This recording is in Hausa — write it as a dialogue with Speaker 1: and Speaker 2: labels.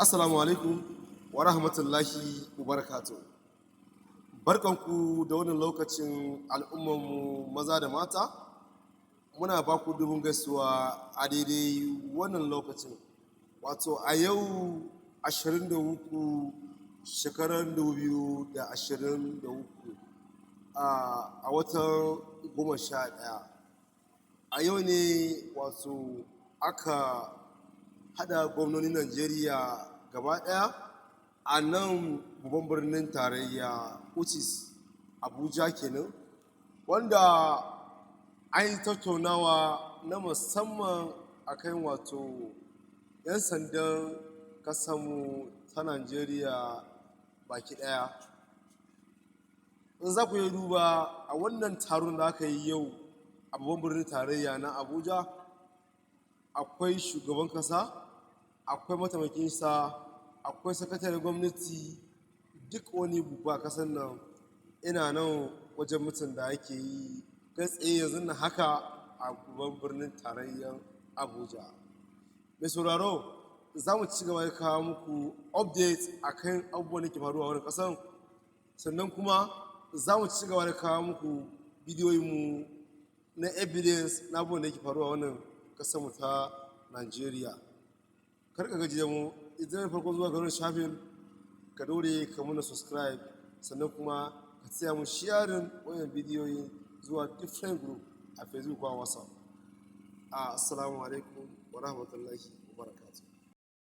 Speaker 1: Assalamu alaikum wa rahmatullahi wa barakatuh. Barkanku da wannan lokacin al'ummanmu maza da mata. Muna ba ku dubin gaisuwa a daidai wannan lokacin. Wato a yau 23 shekarar 2023 a watan 11. A yau ne wato aka haɗa gwamnonin Najeriya gaba ɗaya a nan babban birnin tarayya which is Abuja kenan, wanda an yi tattaunawa na musamman akan wato 'yan sandan ƙasarmu ta Najeriya baki ɗaya. In za ku yi duba a wannan taron da aka yi yau a babban birnin tarayya na Abuja, akwai shugaban ƙasa, akwai mataimakinsa, akwai sakataren gwamnati, duk wani babba ƙasar nan ina nan wajen mutum da ake yi kai tsaye yanzu na haka a babban birnin tarayyar Abuja. Mai sauraro, za mu ci gaba da kawo muku update akan abubuwan da ke faruwa a wani ƙasar, sannan kuma za mu ci gaba da kawo muku bidiyoyinmu na evidence na abubuwan da ke faruwa a wannan ƙasarmu ta Najeriya. Kar ka gaji da mu, idan farko zuwa ga wannan shafin ka daure ka muna subscribe, sannan kuma ka tsaya mu sharing wannan bidiyoyi zuwa different group a Facebook ko a WhatsApp. Assalamu alaikum wa rahmatullahi